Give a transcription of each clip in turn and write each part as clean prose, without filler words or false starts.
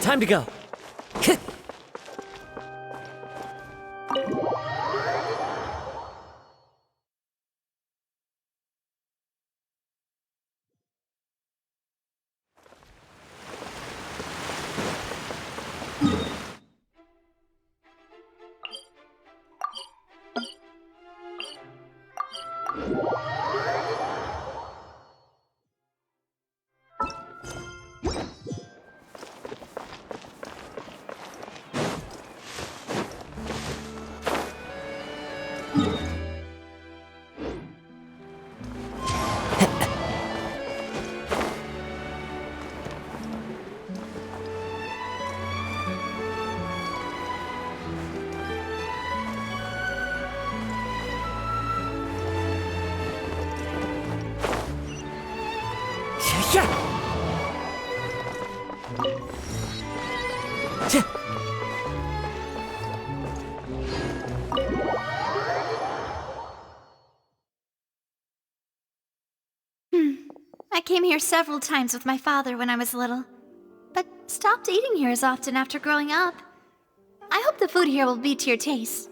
time to go. I came here several times with my father when I was little, but stopped eating here as often after growing up. I hope the food here will be to your taste.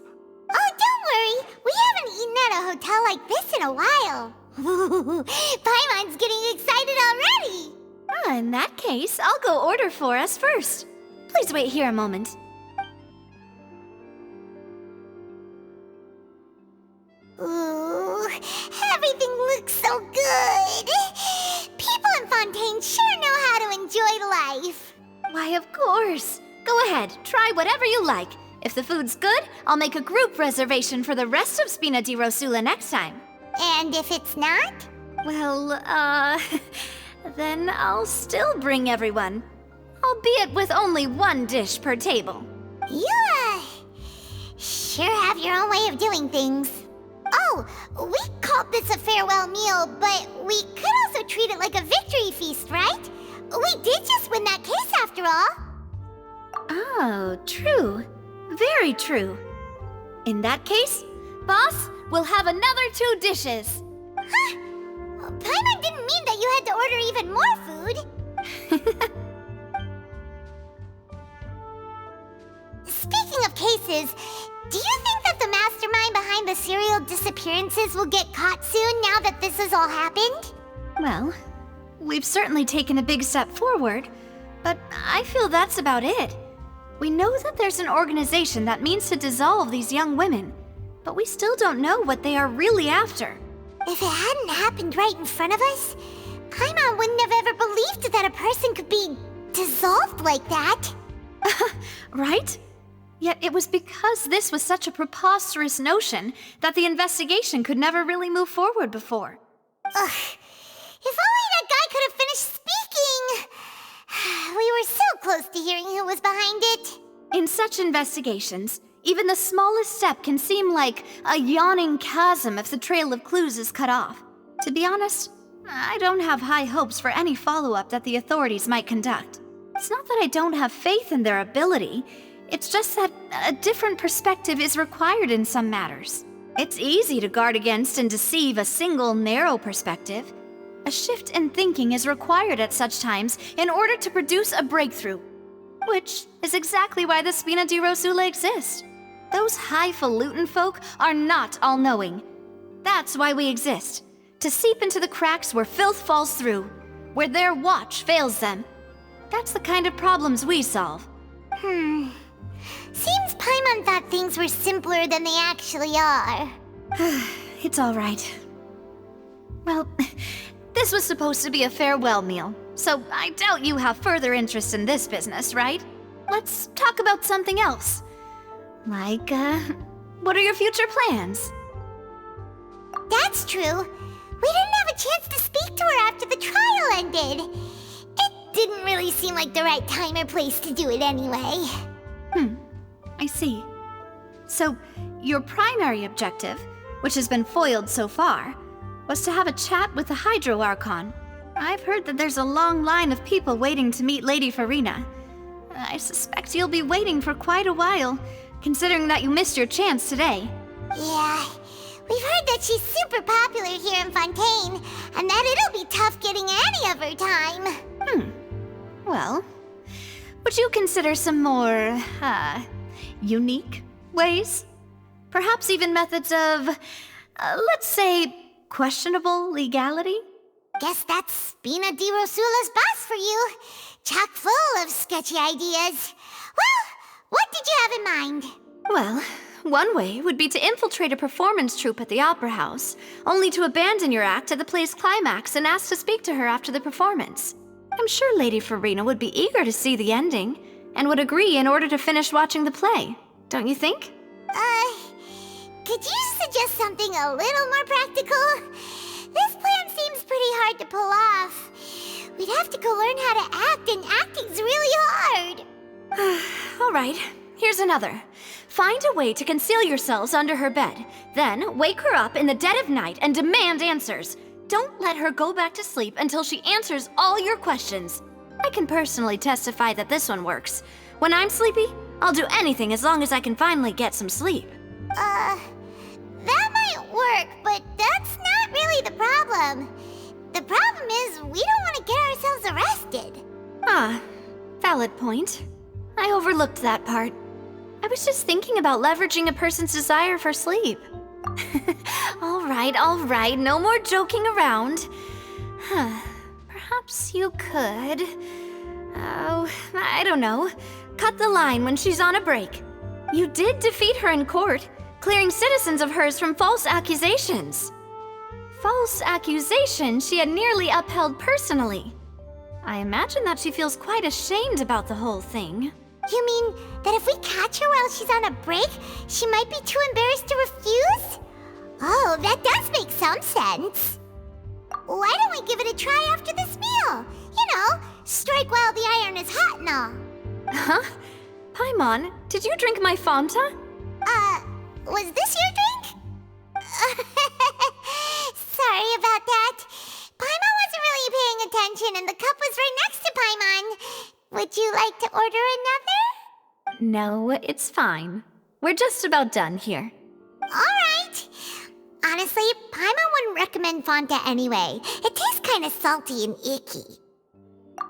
Oh, don't worry. We haven't eaten at a hotel like this in a while. Paimon's getting excited already. In that case, I'll go order for us first. Please wait here a moment. Ooh, everything looks so good. People in Fontaine sure know how to enjoy life. Why, of course. Go ahead, try whatever you like. If the food's good, I'll make a group reservation for the rest of Spina di Rosula next time. And if it's not? Well, then I'll still bring everyone. Albeit with only one dish per table. You, sure have your own way of doing things. Oh, we called this a farewell meal, but we could also treat it like a victory feast, right? We did just win that case after all. Oh, true. Very true. In that case, boss, we'll have another 2 dishes. Huh? Paimon didn't mean that you had to order even more food. Speaking of cases, do you think that the mastermind behind the serial disappearances will get caught soon now that this has all happened? Well, we've certainly taken a big step forward, but I feel that's about it. We know that there's an organization that means to dissolve these young women, but we still don't know what they are really after. If it hadn't happened right in front of us, Paimon wouldn't have ever believed that a person could be dissolved like that. Right? Yet it was because this was such a preposterous notion that the investigation could never really move forward before. Ugh. If only that guy could have finished speaking! We were so close to hearing who was behind it. In such investigations, even the smallest step can seem like a yawning chasm if the trail of clues is cut off. To be honest, I don't have high hopes for any follow-up that the authorities might conduct. It's not that I don't have faith in their ability, it's just that a different perspective is required in some matters. It's easy to guard against and deceive a single narrow perspective. A shift in thinking is required at such times in order to produce a breakthrough, which is exactly why the Spina di Rosula exist. Those highfalutin folk are not all-knowing. That's why we exist, to seep into the cracks where filth falls through, where their watch fails them. That's the kind of problems we solve. Seems Paimon thought things were simpler than they actually are. It's all right. Well, this was supposed to be a farewell meal, so I doubt you have further interest in this business, right? Let's talk about something else. Like, what are your future plans? That's true. We didn't have a chance to speak to her after the trial ended. It didn't really seem like the right time or place to do it anyway. I see. So, your primary objective, which has been foiled so far, was to have a chat with the Hydro Archon. I've heard that there's a long line of people waiting to meet Lady Farina. I suspect you'll be waiting for quite a while, considering that you missed your chance today. Yeah, we've heard that she's super popular here in Fontaine, and that it'll be tough getting any of her time. Well, Would you consider some more, unique ways? Perhaps even methods of, let's say, questionable legality? Guess that's Spina di Rosula's boss for you. Chock full of sketchy ideas. Well, what did you have in mind? Well, one way would be to infiltrate a performance troupe at the Opera House, only to abandon your act at the play's climax and ask to speak to her after the performance. I'm sure Lady Farina would be eager to see the ending, and would agree in order to finish watching the play. Don't you think? Could you suggest something a little more practical? This plan seems pretty hard to pull off. We'd have to go learn how to act, and acting's really hard. All right, here's another. Find a way to conceal yourselves under her bed. Then wake her up in the dead of night and demand answers. Don't let her go back to sleep until she answers all your questions. I can personally testify that this one works. When I'm sleepy, I'll do anything as long as I can finally get some sleep. That might work, but that's not really the problem. The problem is we don't want to get ourselves arrested. Ah, valid point. I overlooked that part. I was just thinking about leveraging a person's desire for sleep. All right, no more joking around. Perhaps you could... Oh, I don't know. Cut the line when she's on a break. You did defeat her in court, clearing citizens of hers from false accusations. False accusations she had nearly upheld personally. I imagine that she feels quite ashamed about the whole thing. You mean that if we catch her while she's on a break, she might be too embarrassed to refuse? Oh, that does make some sense. Why don't we give it a try after this meal? You know, strike while the iron is hot and all. Huh? Paimon, did you drink my Fanta? Was this your drink? Sorry about that. Paimon wasn't really paying attention and the cup was right next to Paimon. Would you like to order another? No, it's fine. We're just about done here. Alright. Honestly, Paimon wouldn't recommend Fanta anyway. It tastes kind of salty and icky.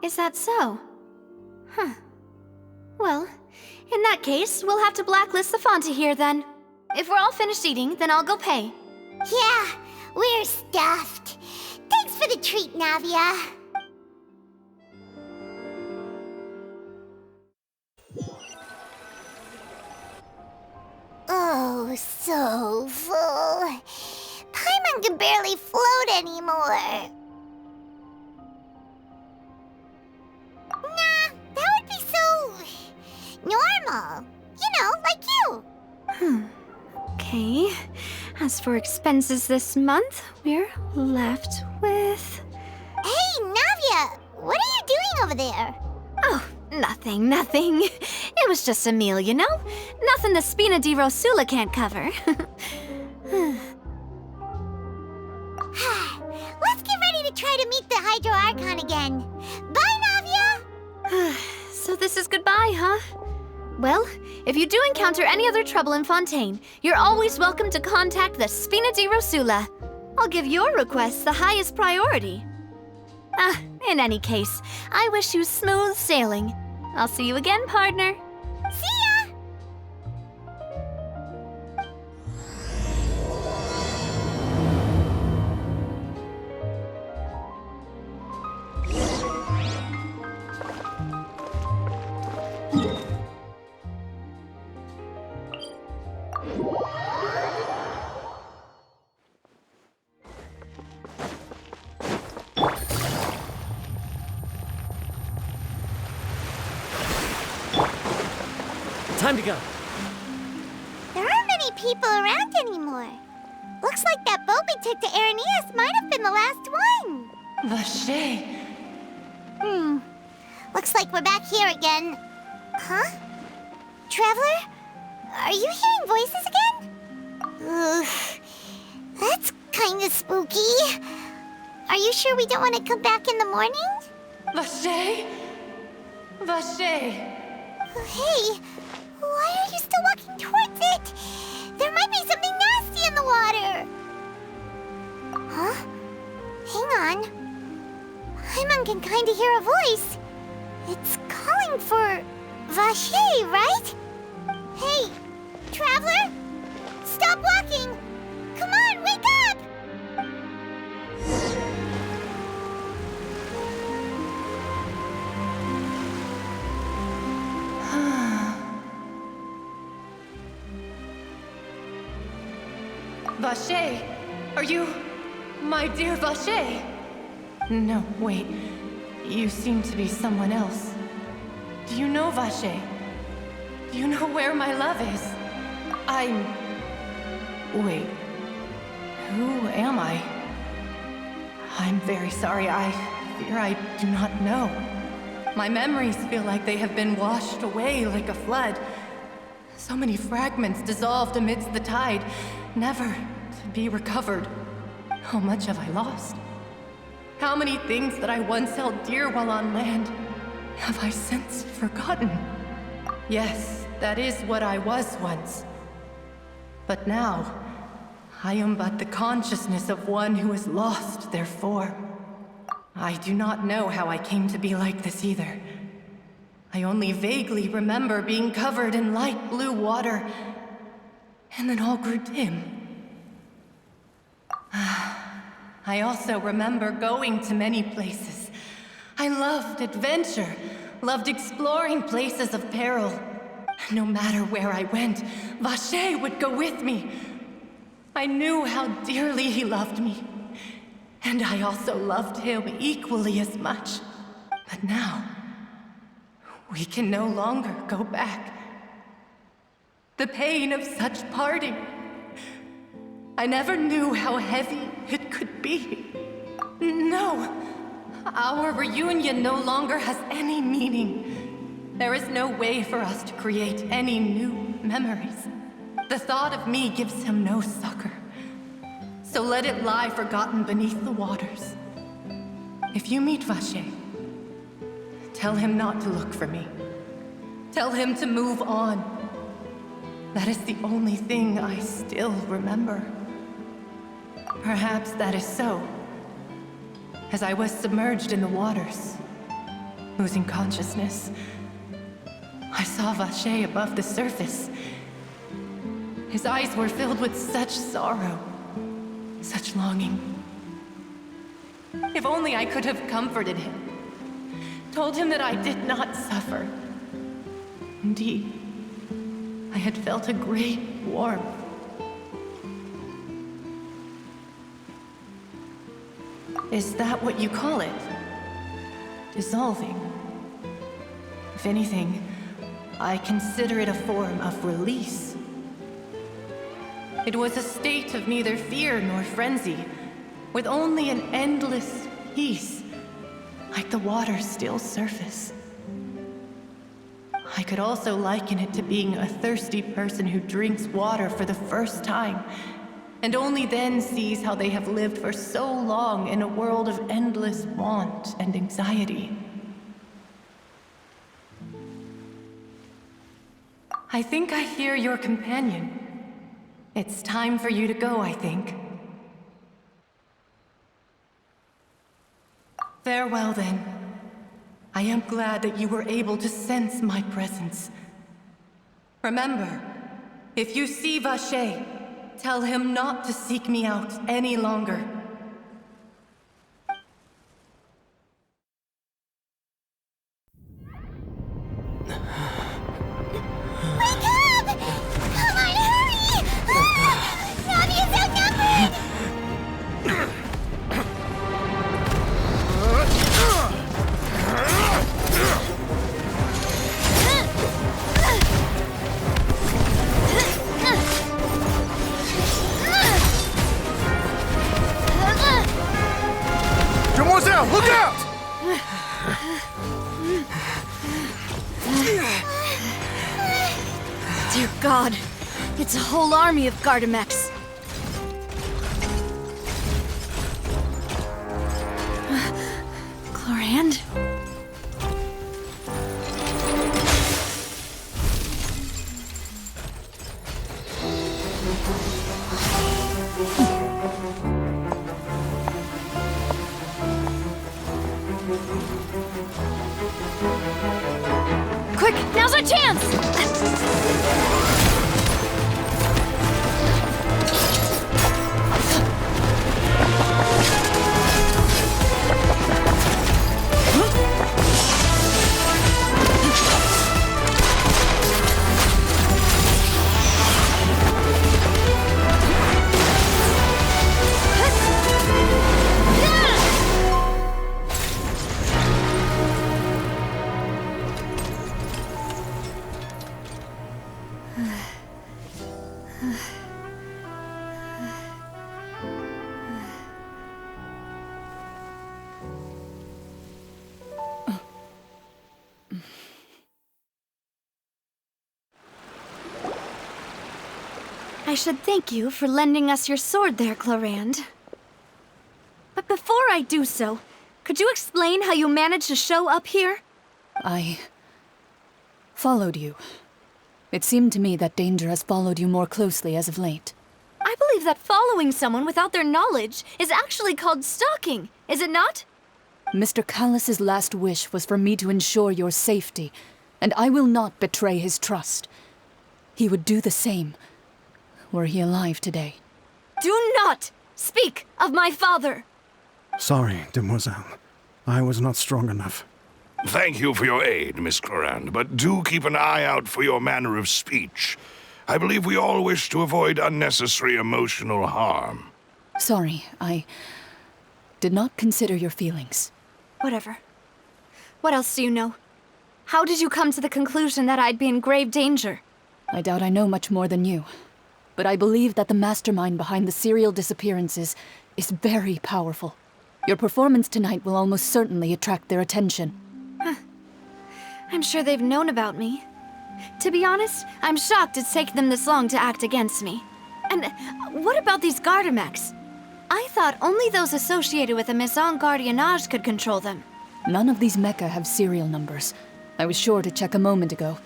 Is that so? Huh. Well, in that case, we'll have to blacklist the Fanta here then. If we're all finished eating, then I'll go pay. Yeah, we're stuffed. Thanks for the treat, Navia. Oh, so full. Paimon can barely float anymore. Nah, that would be so... normal. You know, like you. Okay. As for expenses this month, we're left with... Hey, Navia! What are you doing over there? Oh, nothing. It was just a meal, you know? Nothing the Spina di Rosula can't cover. Let's get ready to try to meet the Hydro Archon again. Bye, Navia! So this is goodbye, huh? Well, if you do encounter any other trouble in Fontaine, you're always welcome to contact the Spina di Rosula. I'll give your requests the highest priority. In any case, I wish you smooth sailing. I'll see you again, partner. See ya! Time to go. There aren't many people around anymore. Looks like that boat we took to Araneas might have been the last one. Vache. Looks like we're back here again. Huh? Traveler? Are you hearing voices again? Ugh. That's kinda spooky. Are you sure we don't want to come back in the morning? Vache. Hey, why are you still walking towards it? There might be something nasty in the water. Huh? Hang on. Paimon can kinda hear a voice. It's calling for Vache, right? Hey, traveler? Stop walking! Come on, wake up! Vache, are you my dear Vache? No, wait. You seem to be someone else. Do you know Vache? Do you know where my love is? Wait. Who am I? I'm very sorry. I fear I do not know. My memories feel like they have been washed away like a flood. So many fragments dissolved amidst the tide, never to be recovered. How much have I lost? How many things that I once held dear while on land have I since forgotten? Yes, that is what I was once. But now, I am but the consciousness of one who is lost their form. I do not know how I came to be like this either. I only vaguely remember being covered in light blue water, and then all grew dim. I also remember going to many places. I loved adventure, loved exploring places of peril. No matter where I went, Vache would go with me. I knew how dearly he loved me, and I also loved him equally as much. But now, we can no longer go back. The pain of such parting, I never knew how heavy it could be. No, our reunion no longer has any meaning. There is no way for us to create any new memories. The thought of me gives him no succor. So let it lie forgotten beneath the waters. If you meet Vache, tell him not to look for me. Tell him to move on. That is the only thing I still remember. Perhaps that is so. As I was submerged in the waters, losing consciousness, I saw Vache above the surface. His eyes were filled with such sorrow, such longing. If only I could have comforted him, told him that I did not suffer. Indeed, I had felt a great warmth. Is that what you call it? Dissolving? If anything, I consider it a form of release. It was a state of neither fear nor frenzy, with only an endless peace, like the water's still surface. I could also liken it to being a thirsty person who drinks water for the first time, and only then sees how they have lived for so long in a world of endless want and anxiety. I think I hear your companion. It's time for you to go, I think. Farewell, then. I am glad that you were able to sense my presence. Remember, if you see Vache, tell him not to seek me out any longer. Wake up! Come on, hurry! Navi is outnumbered! Demoiselle, look out! Dear God, it's a whole army of Gardamex. Chlorand? Quick, now's our chance! I should thank you for lending us your sword there, Clorand. But before I do so, could you explain how you managed to show up here? I followed you. It seemed to me that danger has followed you more closely as of late. I believe that following someone without their knowledge is actually called stalking, is it not? Mr. Callus's last wish was for me to ensure your safety, and I will not betray his trust. He would do the same, were he alive today. Do not speak of my father! Sorry, demoiselle. I was not strong enough. Thank you for your aid, Miss Clorand, but do keep an eye out for your manner of speech. I believe we all wish to avoid unnecessary emotional harm. Sorry, I did not consider your feelings. Whatever. What else do you know? How did you come to the conclusion that I'd be in grave danger? I doubt I know much more than you, but I believe that the mastermind behind the serial disappearances is very powerful. Your performance tonight will almost certainly attract their attention. I'm sure they've known about me. To be honest, I'm shocked it's taken them this long to act against me. And what about these Gardamex? I thought only those associated with the Maison Gardiennage could control them. None of these mecha have serial numbers. I was sure to check a moment ago.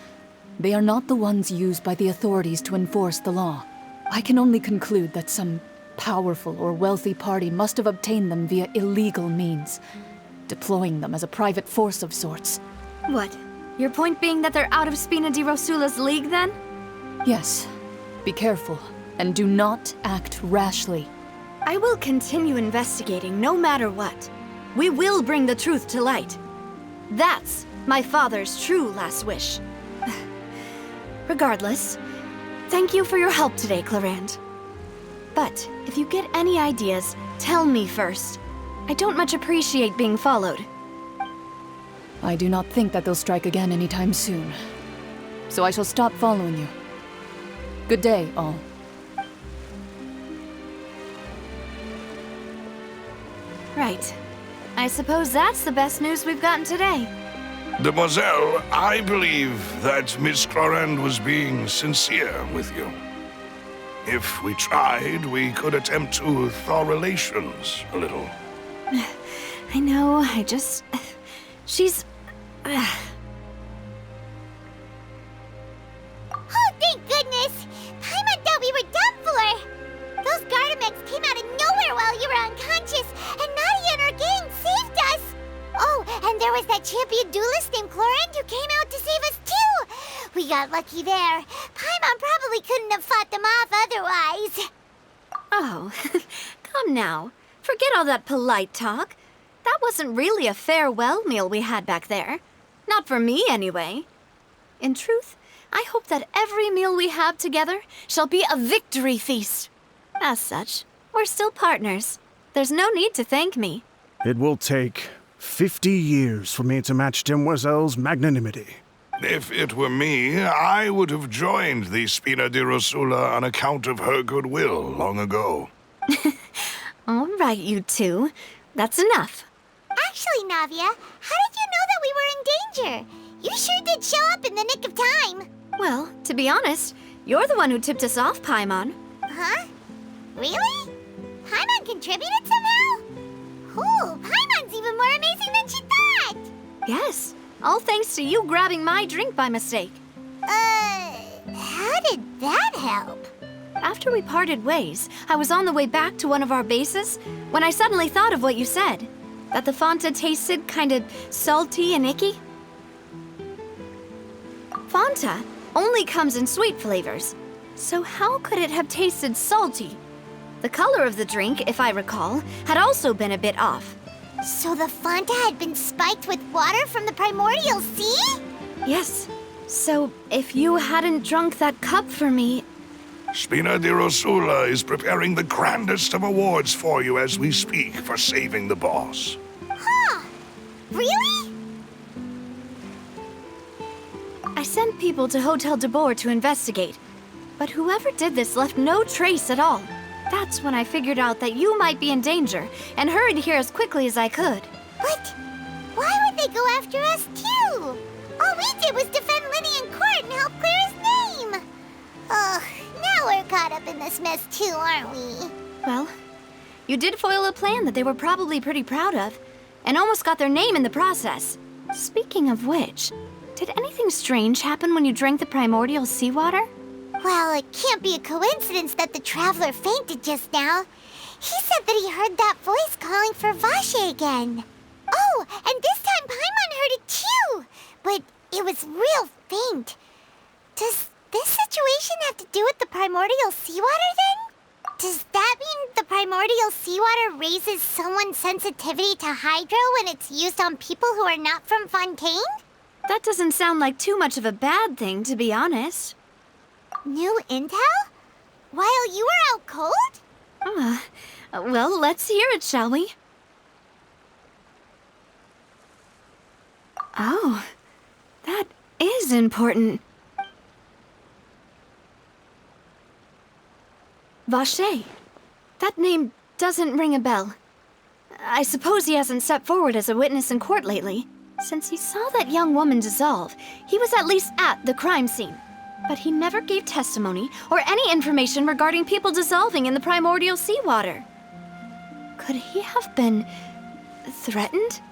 They are not the ones used by the authorities to enforce the law. I can only conclude that some powerful or wealthy party must have obtained them via illegal means, deploying them as a private force of sorts. What? Your point being that they're out of Spina di Rosula's league, then? Yes. Be careful, and do not act rashly. I will continue investigating no matter what. We will bring the truth to light. That's my father's true last wish. Regardless, thank you for your help today, Clorand. But if you get any ideas, tell me first. I don't much appreciate being followed. I do not think that they'll strike again anytime soon. So I shall stop following you. Good day, all. Right. I suppose that's the best news we've gotten today. Demoiselle, I believe that Miss Clorand was being sincere with you. If we tried, we could attempt to thaw relations a little. I know, she's... Oh, thank goodness! Paimon thought we were done for! Those Gardamex came out of nowhere while you were unconscious, and Nadia and her gang saved us! Oh, and there was that champion duelist named Clorand who came out to save us too! We got lucky there. Paimon probably couldn't have fought them off otherwise. Oh, come now. Forget all that polite talk. That wasn't really a farewell meal we had back there. Not for me, anyway. In truth, I hope that every meal we have together shall be a victory feast. As such, we're still partners. There's no need to thank me. It will take 50 years for me to match Demoiselle's magnanimity. If it were me, I would have joined the Spina di Rosula on account of her goodwill long ago. All right, you two. That's enough. Actually, Navia, how did you know that we were in danger? You sure did show up in the nick of time. Well, to be honest, you're the one who tipped us off, Paimon. Huh? Really? Paimon contributed somehow? Ooh, Paimon's even more amazing than she thought! Yes, all thanks to you grabbing my drink by mistake. How did that help? After we parted ways, I was on the way back to one of our bases when I suddenly thought of what you said. That the Fanta tasted kind of salty and icky. Fanta only comes in sweet flavors, so how could it have tasted salty? The color of the drink, if I recall, had also been a bit off. So the Fanta had been spiked with water from the primordial sea? Yes. So if you hadn't drunk that cup for me... Spina di Rosula is preparing the grandest of awards for you as we speak for saving the boss. Huh. Really? I sent people to Hotel de Boer to investigate, but whoever did this left no trace at all. That's when I figured out that you might be in danger and hurried here as quickly as I could. But why would they go after us too? All we did was defend Lenny in court and help clear his name. Ugh, now we're caught up in this mess too, aren't we? Well, you did foil a plan that they were probably pretty proud of, and almost got their name in the process. Speaking of which, did anything strange happen when you drank the primordial seawater? Well, it can't be a coincidence that the traveler fainted just now. He said that he heard that voice calling for Vache again. Oh, and this time Paimon heard it too, but it was real faint. Does this situation have to do with the primordial seawater then? Does that mean the primordial seawater raises someone's sensitivity to hydro when it's used on people who are not from Fontaine? That doesn't sound like too much of a bad thing, to be honest. New intel? While you were out cold? Well, let's hear it, shall we? Oh, that is important. Vache. That name doesn't ring a bell. I suppose he hasn't stepped forward as a witness in court lately. Since he saw that young woman dissolve, he was at least at the crime scene. But he never gave testimony or any information regarding people dissolving in the primordial seawater. Could he have been threatened?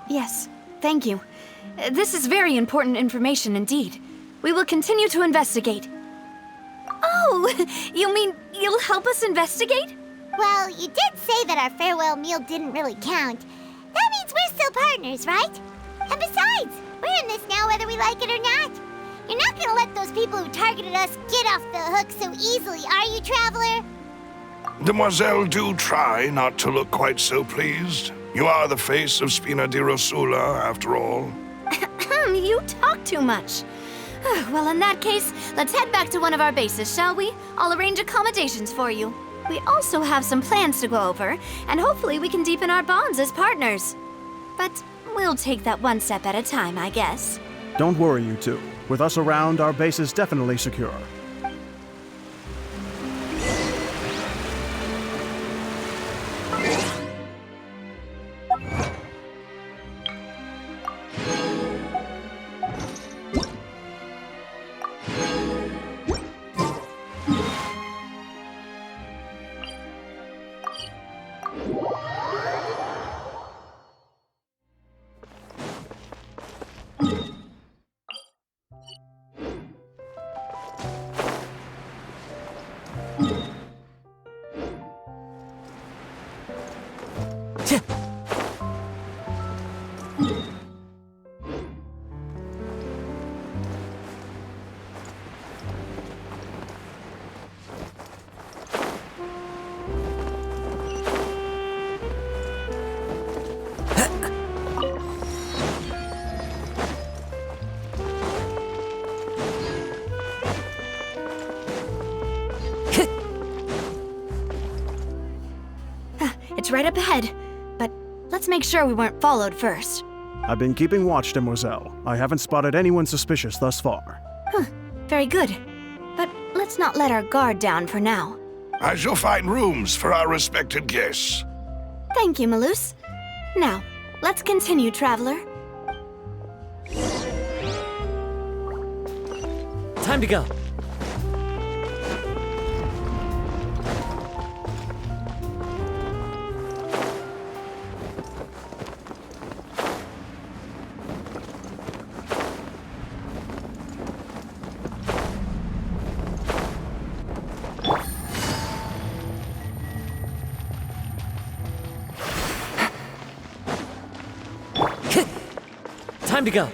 Yes, thank you. This is very important information indeed. We will continue to investigate. Oh, you mean you'll help us investigate? Well, you did say that our farewell meal didn't really count. That means we're still partners, right? And besides, we're in this now whether we like it or not. You're not gonna let those people who targeted us get off the hook so easily, are you, Traveler? Demoiselle, do try not to look quite so pleased. You are the face of Spina di Rosula, after all. You talk too much. Well, in that case, let's head back to one of our bases, shall we? I'll arrange accommodations for you. We also have some plans to go over, and hopefully we can deepen our bonds as partners. But we'll take that one step at a time, I guess. Don't worry, you two. With us around, our base is definitely secure. It's right up ahead, but let's make sure we weren't followed first. I've been keeping watch, Demoiselle. I haven't spotted anyone suspicious thus far. Very good. But let's not let our guard down for now. I shall find rooms for our respected guests. Thank you, Malus. Now, let's continue, Traveler. Time to go. Time to go.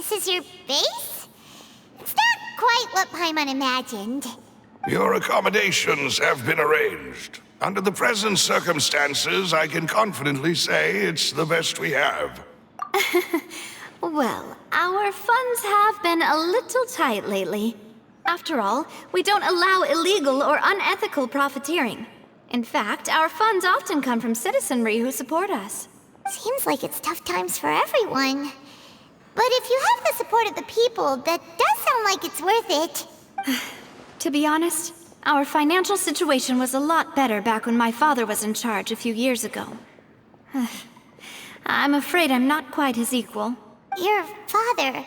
This is your base? It's not quite what Paimon imagined. Your accommodations have been arranged. Under the present circumstances, I can confidently say it's the best we have. Well, our funds have been a little tight lately. After all, we don't allow illegal or unethical profiteering. In fact, our funds often come from citizenry who support us. Seems like it's tough times for everyone. But if you have the support of the people, that does sound like it's worth it. To be honest, our financial situation was a lot better back when my father was in charge a few years ago. I'm afraid I'm not quite his equal. Your father...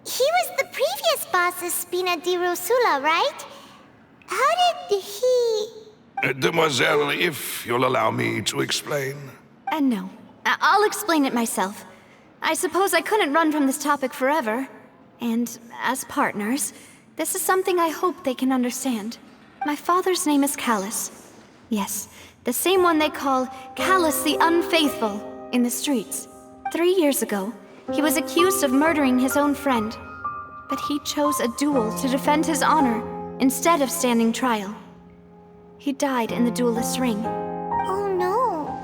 he was the previous boss of Spina di Rosula, right? How did he... Demoiselle, if you'll allow me to explain. No. I'll explain it myself. I suppose I couldn't run from this topic forever. And as partners, this is something I hope they can understand. My father's name is Callus. Yes, the same one they call Callus the Unfaithful in the streets. 3 years ago, he was accused of murdering his own friend. But he chose a duel to defend his honor instead of standing trial. He died in the duelist's ring. Oh no.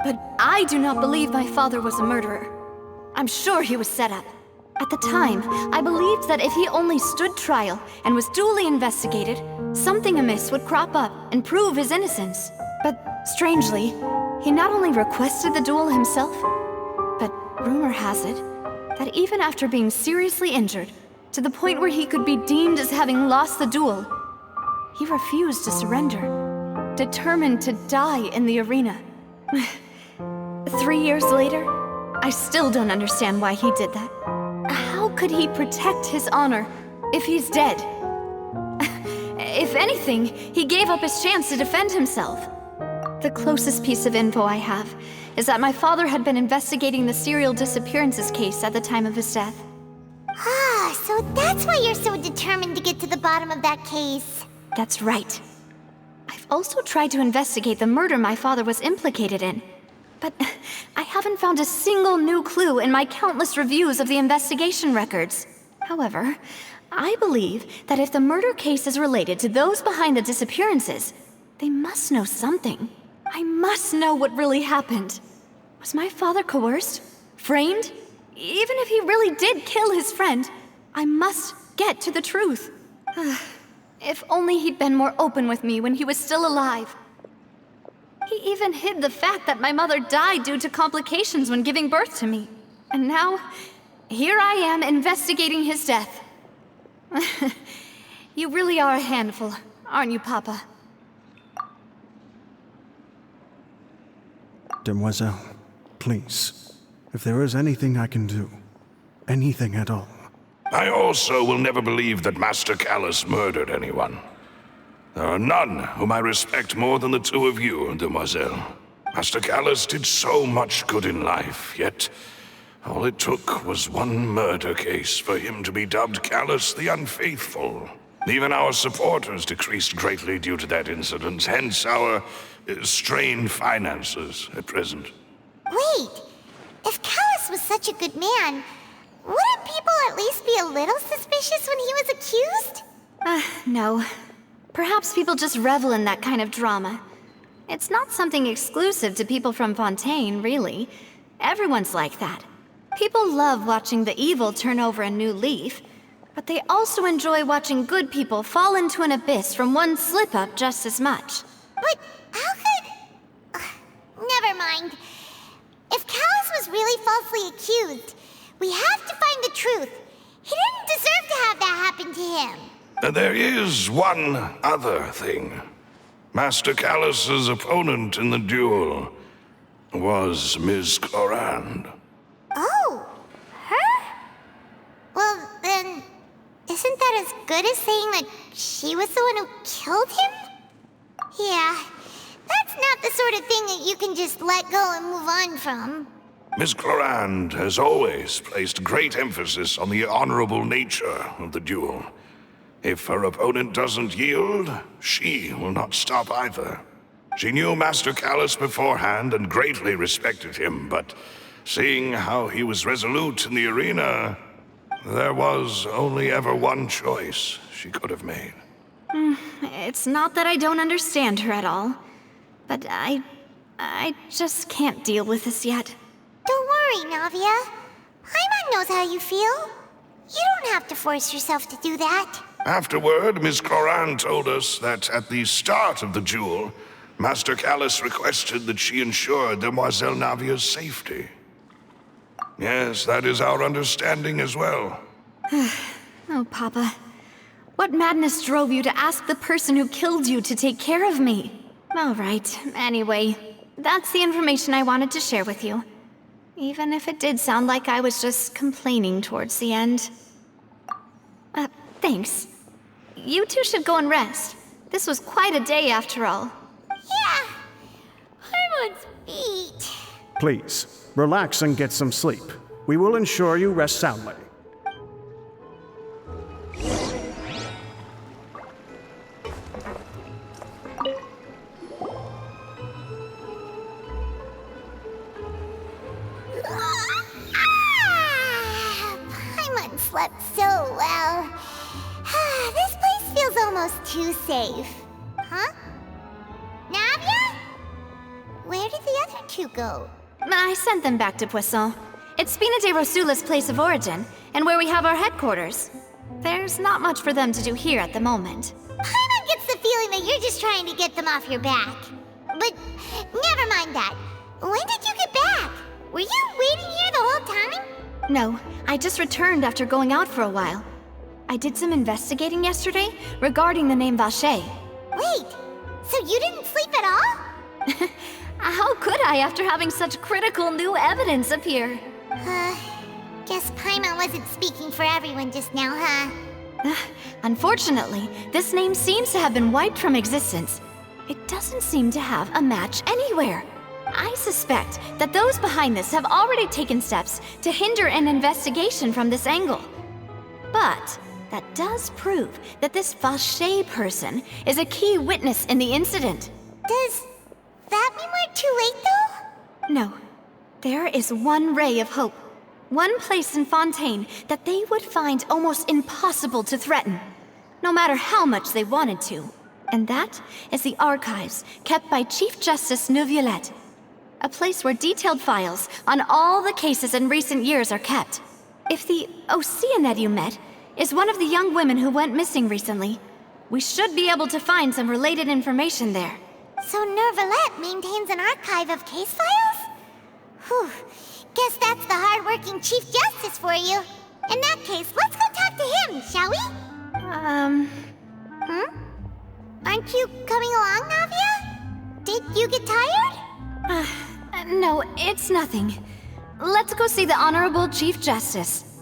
But I do not believe my father was a murderer. I'm sure he was set up. At the time, I believed that if he only stood trial and was duly investigated, something amiss would crop up and prove his innocence. But strangely, he not only requested the duel himself, but rumor has it that even after being seriously injured, to the point where he could be deemed as having lost the duel, he refused to surrender, determined to die in the arena. 3 years later, I still don't understand why he did that. How could he protect his honor if he's dead? If anything, he gave up his chance to defend himself. The closest piece of info I have is that my father had been investigating the serial disappearances case at the time of his death. Ah, so that's why you're so determined to get to the bottom of that case. That's right. I've also tried to investigate the murder my father was implicated in, but I haven't found a single new clue in my countless reviews of the investigation records. However, I believe that if the murder case is related to those behind the disappearances, they must know something. I must know what really happened. Was my father coerced? Framed? Even if he really did kill his friend, I must get to the truth. If only he'd been more open with me when he was still alive. He even hid the fact that my mother died due to complications when giving birth to me. And now, here I am investigating his death. You really are a handful, aren't you, Papa? Demoiselle, please, if there is anything I can do, anything at all. I also will never believe that Master Callus murdered anyone. There are none whom I respect more than the two of you, Demoiselle. Master Callus did so much good in life, yet all it took was one murder case for him to be dubbed Callus the Unfaithful. Even our supporters decreased greatly due to that incident, hence our strained finances at present. Wait, if Callus was such a good man, wouldn't people at least be a little suspicious when he was accused? No. Perhaps people just revel in that kind of drama. It's not something exclusive to people from Fontaine, really. Everyone's like that. People love watching the evil turn over a new leaf, but they also enjoy watching good people fall into an abyss from one slip-up just as much. But how could... never mind. If Callus was really falsely accused, we have to find the truth. He didn't deserve to have that happen to him. There is one other thing. Master Callus's opponent in the duel was Ms. Clorand. Oh, her? Well, then, isn't that as good as saying that she was the one who killed him? Yeah, that's not the sort of thing that you can just let go and move on from. Ms. Clorand has always placed great emphasis on the honorable nature of the duel. If her opponent doesn't yield, she will not stop either. She knew Master Callus beforehand and greatly respected him, but seeing how he was resolute in the arena, There was only ever one choice she could have made. It's not that I don't understand her at all, but I just can't deal with this yet. Don't worry, Navia. Paimon knows how you feel. You don't have to force yourself to do that. Afterward, Miss Cloran told us that at the start of the duel, Master Callus requested that she ensure Demoiselle Navia's safety. Yes, that is our understanding as well. Oh, Papa. What madness drove you to ask the person who killed you to take care of me? All right, anyway, that's the information I wanted to share with you. Even if it did sound like I was just complaining towards the end. Thanks. You two should go and rest. This was quite a day after all. Yeah. Paimon's beat. Please, relax and get some sleep. We will ensure you rest soundly. Paimon slept so well. This place feels almost too safe. Huh? Navia? Where did the other two go? I sent them back to Poisson. It's Spina de Rosula's place of origin, and where we have our headquarters. There's not much for them to do here at the moment. Paimon gets the feeling that you're just trying to get them off your back. But never mind that. When did you get back? Were you waiting here the whole time? No, I just returned after going out for a while. I did some investigating yesterday regarding the name Vache. Wait, so you didn't sleep at all? How could I after having such critical new evidence appear? Guess Paimon wasn't speaking for everyone just now, huh? Unfortunately, this name seems to have been wiped from existence. It doesn't seem to have a match anywhere. I suspect that those behind this have already taken steps to hinder an investigation from this angle. But that does prove that this Vache person is a key witness in the incident. Does that mean we're too late, though? No. There is one ray of hope. One place in Fontaine that they would find almost impossible to threaten, no matter how much they wanted to. And that is the archives kept by Chief Justice Neuvillette. A place where detailed files on all the cases in recent years are kept. If the Oceanette you met is one of the young women who went missing recently, we should be able to find some related information there. So Neuvillette maintains an archive of case files? Whew. Guess that's the hard-working Chief Justice for you. In that case, let's go talk to him, shall we? Aren't you coming along, Navia? Did you get tired? No, it's nothing. Let's go see the Honorable Chief Justice.